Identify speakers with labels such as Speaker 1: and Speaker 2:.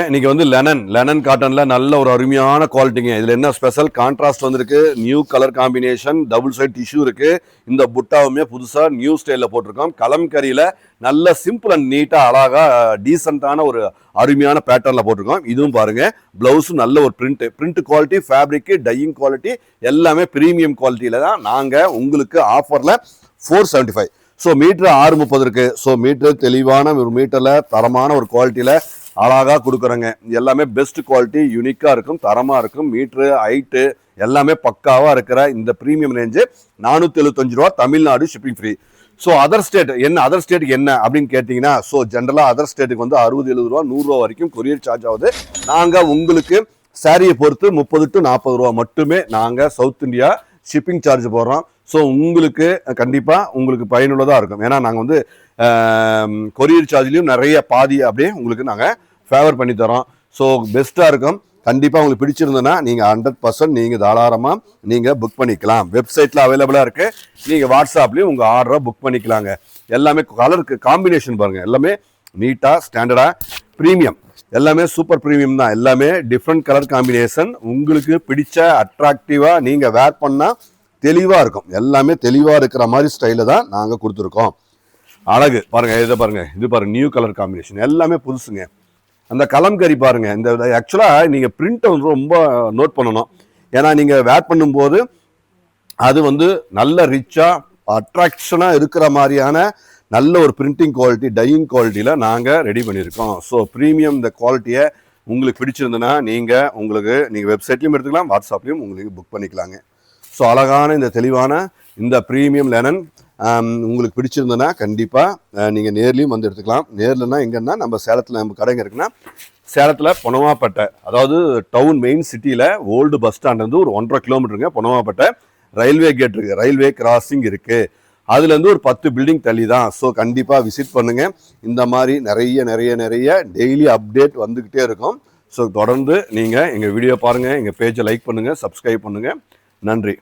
Speaker 1: இன்னைக்கு வந்து லெனன் காட்டன்ல நல்ல ஒரு அருமையான குவாலிட்டிங்க. இதுல என்ன ஸ்பெஷல் கான்ட்ராஸ்ட் வந்திருக்கு, new colour combination, double side tissue இருக்கு. இந்த புட்டாவுமே புதுசா நியூ ஸ்டைல்ல போட்டிருக்கோம். கலம்கரியில நல்ல சிம்பிள் அண்ட் நீட்டா அழகா டீசென்டான ஒரு அருமையான பேட்டர்ன்ல போட்டிருக்கோம். இதுவும் பாருங்க, பிளவுஸும் நல்ல ஒரு print quality, fabric, dyeing quality எல்லாமே பிரீமியம் குவாலிட்டியில தான் நாங்க உங்களுக்கு ஆஃபர்ல 475. ஸோ மீட்டர் 630 இருக்கு. ஸோ மீட்டர் தெளிவான ஒரு மீட்டர்ல தரமான ஒரு குவாலிட்டியில அழகா கொடுக்குறேங்க. எல்லாமே பெஸ்ட் குவாலிட்டி, யூனிக்கா இருக்கும், தரமா இருக்கும். மீட்ரு ஹைட்டு எல்லாமே பக்காவா இருக்கிற இந்த பிரீமியம் ரேஞ்சு 475 ரூபா, Tamil Nadu shipping free. So other ஸ்டேட்டுக்கு என்ன அப்படின்னு கேட்டீங்கன்னா, ஸோ ஜென்ரலா அதர் ஸ்டேட்டுக்கு வந்து 60-70 ரூபா, 100 ரூபா வரைக்கும் கொரியர் சார்ஜ் ஆகுது. நாங்க உங்களுக்கு சாரியை பொறுத்து 30 to 40 ரூபா மட்டுமே நாங்க சவுத் இந்தியா ஷிப்பிங் சார்ஜ் போடுறோம். ஸோ உங்களுக்கு கண்டிப்பா உங்களுக்கு பயனுள்ளதா இருக்கும். ஏன்னா நாங்க வந்து கொரியர் சார்ஜ்லயும் நிறைய பாதி அப்படியே உங்களுக்கு நாங்க ஃபேவர் பண்ணி தரோம். ஸோ பெஸ்ட்டாக இருக்கும். கண்டிப்பாக உங்களுக்கு பிடிச்சிருந்ததுன்னா நீங்கள் 100% நீங்கள் தாராளமாக நீங்கள் புக் பண்ணிக்கலாம். வெப்சைட்டில் அவைலபிளாக இருக்குது. நீங்கள் வாட்ஸ்அப்லேயும் உங்கள் ஆர்டரை புக் பண்ணிக்கலாங்க. எல்லாமே கலருக்கு காம்பினேஷன் பாருங்கள், எல்லாமே நீட்டாக ஸ்டாண்டர்டாக ப்ரீமியம், எல்லாமே சூப்பர் ப்ரீமியம் தான். எல்லாமே டிஃப்ரெண்ட் கலர் காம்பினேஷன், உங்களுக்கு பிடிச்ச அட்ராக்டிவாக நீங்கள் வேர் பண்ணால் தெளிவாக இருக்கும். எல்லாமே தெளிவாக இருக்கிற மாதிரி ஸ்டைலில் தான் நாங்கள் கொடுத்துருக்கோம். அழகு பாருங்கள், இதை பாருங்கள், இது பாருங்கள், நியூ கலர் காம்பினேஷன் எல்லாமே புதுசுங்க. அந்த கலம்கரி பாருங்க, இந்த ஆக்சுவலாக நீங்கள் பிரிண்ட்டை வந்து ரொம்ப நோட் பண்ணணும். ஏன்னா நீங்கள் வேர் பண்ணும்போது அது வந்து நல்ல ரிச்சாக அட்ராக்ஷனாக இருக்கிற மாதிரியான நல்ல ஒரு பிரிண்டிங் குவாலிட்டி, டையிங் குவாலிட்டியில் நாங்கள் ரெடி பண்ணியிருக்கோம். ஸோ ப்ரீமியம் இந்த குவாலிட்டியை உங்களுக்கு பிடிச்சிருந்ததுன்னா நீங்கள் வெப்சைட்லையும் எடுத்துக்கலாம், வாட்ஸ்அப்லையும் உங்களுக்கு புக் பண்ணிக்கலாங்க. ஸோ அழகான இந்த தெளிவான இந்த ப்ரீமியம் லெனன் உங்களுக்கு பிடிச்சிருந்ததுன்னா கண்டிப்பாக நீங்கள் நேர்லேயும் வந்து எடுத்துக்கலாம். நேர்லன்னா எங்கன்னா நம்ம சேலத்தில் நம்ம கடைங்க இருக்குன்னா சேலத்தில் பொனவாப்பேட்டை, அதாவது டவுன் மெயின் சிட்டியில் ஓல்டு பஸ் ஸ்டாண்ட் வந்து ஒரு 1.5 கிலோமீட்டருங்க. பொனவாப்பேட்டை ரயில்வே கேட் இருக்குது, ரயில்வே கிராசிங் இருக்குது. அதுலேருந்து ஒரு 10 பில்டிங் தள்ளி தான். ஸோ கண்டிப்பாக விசிட் பண்ணுங்கள். இந்த மாதிரி நிறைய டெய்லி அப்டேட் வந்துக்கிட்டே இருக்கும். ஸோ தொடர்ந்து நீங்கள் எங்கள் வீடியோ பாருங்கள், எங்கள் பேஜை லைக் பண்ணுங்கள், சப்ஸ்கிரைப் பண்ணுங்கள். நன்றி.